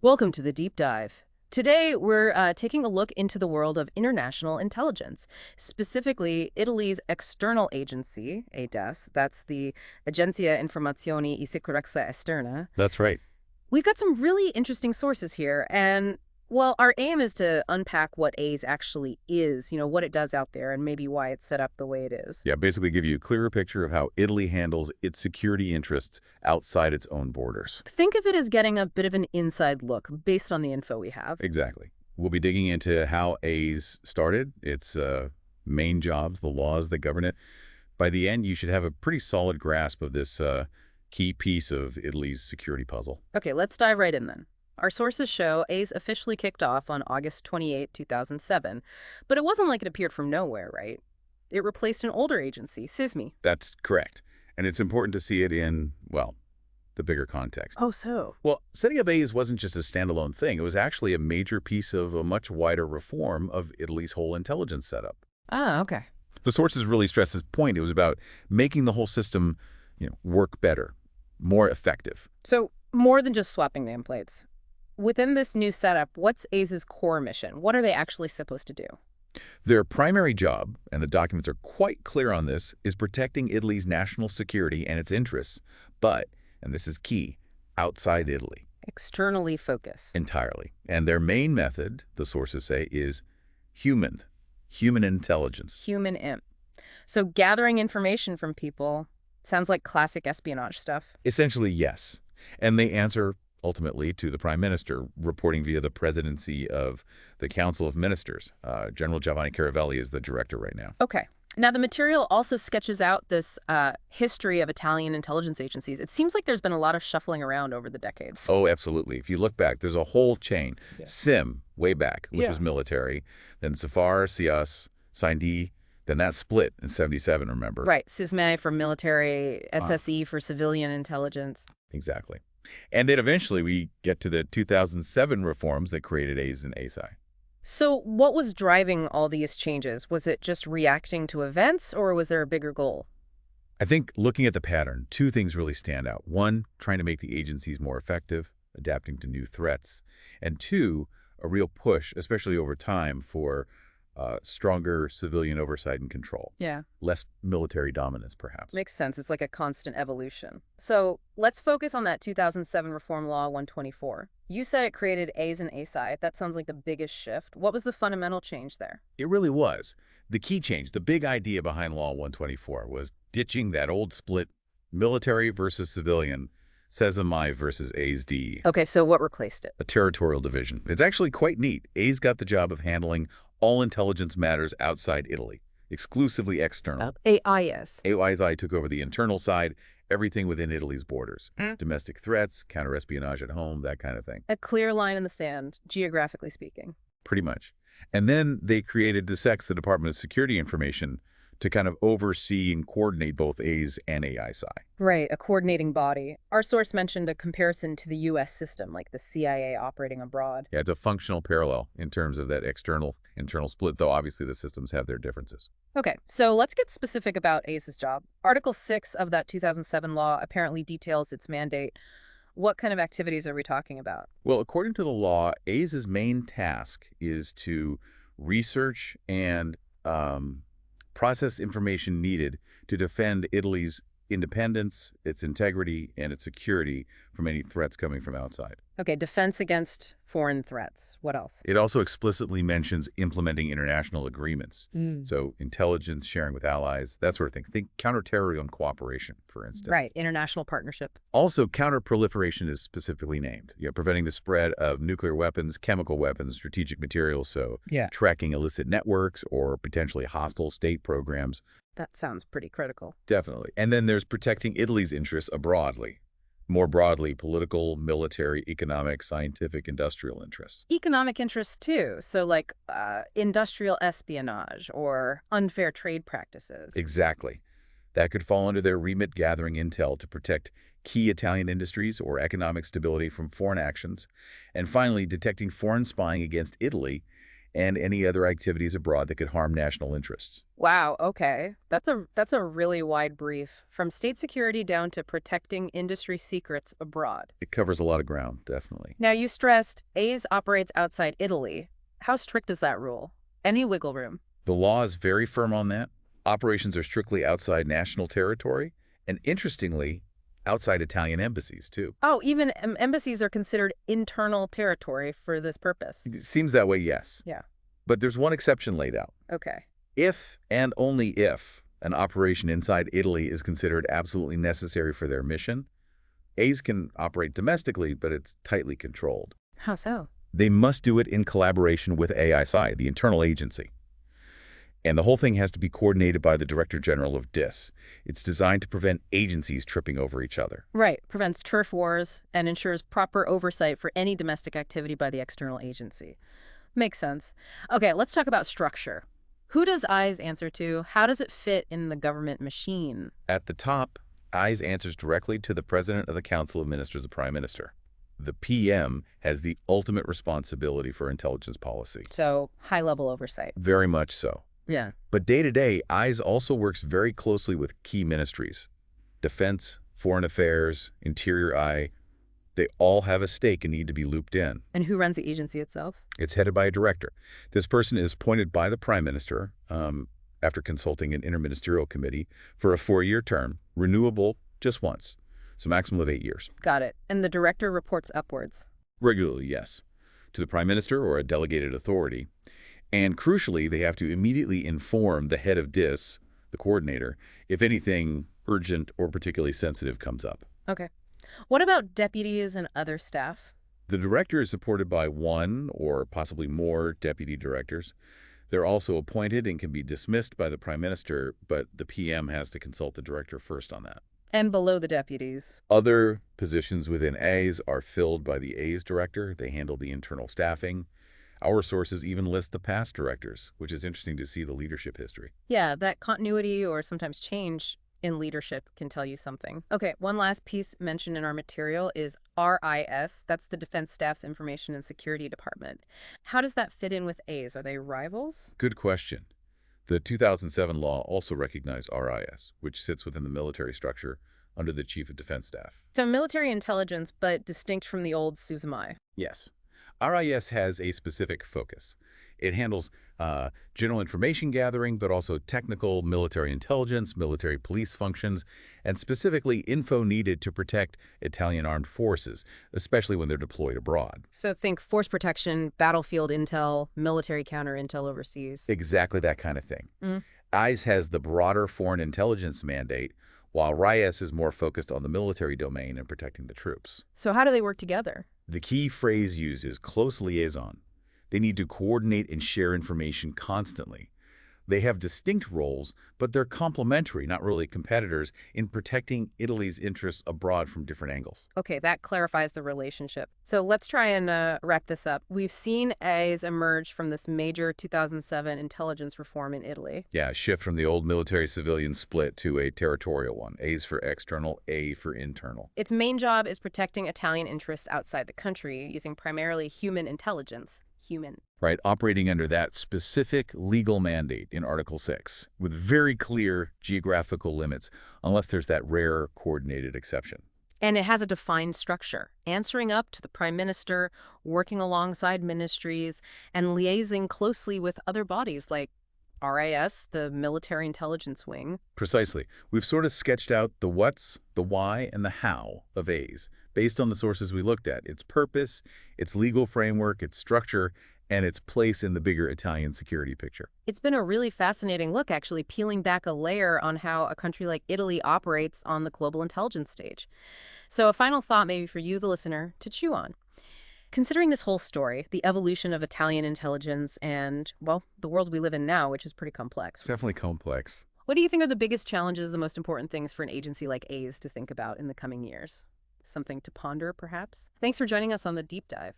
Welcome to the deep dive. Today, we're taking a look into the world of international intelligence, specifically Italy's external agency, AIDES, that's the Agenzia Informazioni e Sicurezza Esterna. That's right. We've got some really interesting sources here, and, well, our aim is to unpack what AISE actually is, what it does out there, and maybe why it's set up the way it is. Yeah, basically give you a clearer picture of how Italy handles its security interests outside its own borders. Think of it as getting a bit of an inside look based on the info we have. Exactly. We'll be digging into how AISE started, its main jobs, the laws that govern it. By the end, you should have a pretty solid grasp of this key piece of Italy's security puzzle. Okay, let's dive right in then. Our sources show AISE officially kicked off on August 28, 2007, but it wasn't like it appeared from nowhere, right? It replaced an older agency, SISMI. That's correct. And it's important to see it in, well, the bigger context. Oh, so? Well, setting up AISE wasn't just a standalone thing. It was actually a major piece of a much wider reform of Italy's whole intelligence setup. Ah, okay. The sources really stress this point. It was about making the whole system, work better, more effective. So, more than just swapping nameplates. Within this new setup, what's AISE's core mission? What are they actually supposed to do? Their primary job, and the documents are quite clear on this, is protecting Italy's national security and its interests. But, and this is key, outside Italy. Externally focused. Entirely. And their main method, the sources say, is human intelligence. Human imp. So, gathering information from people sounds like classic espionage stuff. Essentially, yes. And they answer ultimately to the prime minister, reporting via the presidency of the Council of Ministers. General Giovanni Caravelli is the director right now. Okay. Now, the material also sketches out this history of Italian intelligence agencies. It seems like there's been a lot of shuffling around over the decades. Oh, absolutely. If you look back, there's a whole chain. Yeah. SIM, way back, which was military. Then SAFAR, CIAS, SIND. Then that split in 77, remember? Right. SISME for military, SSE for civilian intelligence. Exactly. And then eventually we get to the 2007 reforms that created AISE and ASI. So what was driving all these changes? Was it just reacting to events, or was there a bigger goal? I think looking at the pattern, two things really stand out. One, trying to make the agencies more effective, adapting to new threats. And two, a real push, especially over time, for stronger civilian oversight and control. Yeah. Less military dominance, perhaps. Makes sense. It's like a constant evolution. So let's focus on that 2007 Reform Law 124. You said it created AISE and ASI. That sounds like the biggest shift. What was the fundamental change there? It really was. The key change, the big idea behind Law 124 was ditching that old split military versus civilian, SESMI versus AISE-D. Okay, so what replaced it? A territorial division. It's actually quite neat. AISE got the job of handling all intelligence matters outside Italy, exclusively external. AISE. AISE took over the internal side, everything within Italy's borders. Domestic threats, counter-espionage at home, that kind of thing. A clear line in the sand, geographically speaking. Pretty much. And then they created DSEX, the Department of Security Information, to kind of oversee and coordinate both AISE and AISI. Right, a coordinating body. Our source mentioned a comparison to the U.S. system, like the CIA operating abroad. Yeah, it's a functional parallel in terms of that external-internal split, though obviously the systems have their differences. Okay, so let's get specific about AISE's job. Article 6 of that 2007 law apparently details its mandate. What kind of activities are we talking about? Well, according to the law, AISE's main task is to research and process information needed to defend Italy's independence, its integrity, and its security from any threats coming from outside. Okay, defense against foreign threats. What else? It also explicitly mentions implementing international agreements. So intelligence sharing with allies, that sort of thing. Think counterterrorism cooperation, for instance. Right, international partnership. Also, counterproliferation is specifically named, preventing the spread of nuclear weapons, chemical weapons, strategic materials, so tracking illicit networks or potentially hostile state programs. That sounds pretty critical. Definitely. And then there's protecting Italy's interests abroadly. More broadly, political, military, economic, scientific, industrial interests. Economic interests, too. So like industrial espionage or unfair trade practices. Exactly. That could fall under their remit, gathering intel to protect key Italian industries or economic stability from foreign actions. And finally, detecting foreign spying against Italy and any other activities abroad that could harm national interests. Wow, okay. That's a really wide brief, from state security down to protecting industry secrets abroad. It covers a lot of ground, definitely. Now, you stressed AISE operates outside Italy. How strict is that rule? Any wiggle room? The law is very firm on that. Operations are strictly outside national territory, and interestingly, outside Italian embassies, too. Oh, even embassies are considered internal territory for this purpose. It seems that way, yes. Yeah. But there's one exception laid out. Okay. If and only if an operation inside Italy is considered absolutely necessary for their mission, AISE can operate domestically, but it's tightly controlled. How so? They must do it in collaboration with AISE, the internal agency. And the whole thing has to be coordinated by the Director General of DIS. It's designed to prevent agencies tripping over each other. Right. Prevents turf wars and ensures proper oversight for any domestic activity by the external agency. Makes sense. Okay, let's talk about structure. Who does AISE answer to? How does it fit in the government machine? At the top, AISE answers directly to the President of the Council of Ministers, the Prime Minister. The PM has the ultimate responsibility for intelligence policy. So, high-level oversight. Very much so. Yeah. But day-to-day, AISE also works very closely with key ministries. Defense, Foreign Affairs, Interior I, they all have a stake and need to be looped in. And who runs the agency itself? It's headed by a director. This person is appointed by the Prime Minister after consulting an interministerial committee for a 4-year term, renewable just once, so maximum of 8 years. Got it. And the director reports upwards? Regularly, yes, to the Prime Minister or a delegated authority. And crucially, they have to immediately inform the head of DIS, the coordinator, if anything urgent or particularly sensitive comes up. Okay. What about deputies and other staff? The director is supported by one or possibly more deputy directors. They're also appointed and can be dismissed by the Prime Minister, but the PM has to consult the director first on that. And below the deputies? Other positions within AISE are filled by the AISE director. They handle the internal staffing. Our sources even list the past directors, which is interesting to see the leadership history. Yeah, that continuity or sometimes change in leadership can tell you something. Okay, one last piece mentioned in our material is RIS. That's the Defense Staff's Information and Security Department. How does that fit in with AISE? Are they rivals? Good question. The 2007 law also recognized RIS, which sits within the military structure under the Chief of Defense Staff. So military intelligence, but distinct from the old Suzumai. Yes. RIS has a specific focus. It handles general information gathering, but also technical military intelligence, military police functions, and specifically info needed to protect Italian armed forces, especially when they're deployed abroad. So think force protection, battlefield intel, military counter-intel overseas. Exactly that kind of thing. AISE has the broader foreign intelligence mandate, while RIS is more focused on the military domain and protecting the troops. So how do they work together? The key phrase used is close liaison. They need to coordinate and share information constantly. They have distinct roles, but they're complementary, not really competitors, in protecting Italy's interests abroad from different angles. Okay, that clarifies the relationship. So let's try and wrap this up. We've seen AISE emerge from this major 2007 intelligence reform in Italy. Yeah, a shift from the old military-civilian split to a territorial one. AISE for external, A for internal. Its main job is protecting Italian interests outside the country using primarily human intelligence. Right, operating under that specific legal mandate in Article 6, with very clear geographical limits, unless there's that rare coordinated exception. And it has a defined structure, answering up to the Prime Minister, working alongside ministries, and liaising closely with other bodies like RIS, the Military Intelligence Wing. Precisely. We've sort of sketched out the what's, the why, and the how of AISE, based on the sources we looked at, its purpose, its legal framework, its structure, and its place in the bigger Italian security picture. It's been a really fascinating look, actually, peeling back a layer on how a country like Italy operates on the global intelligence stage. So a final thought maybe for you, the listener, to chew on. Considering this whole story, the evolution of Italian intelligence and, well, the world we live in now, which is pretty complex. Definitely complex. What do you think are the biggest challenges, the most important things for an agency like AISE to think about in the coming years? Something to ponder, perhaps? Thanks for joining us on the Deep Dive.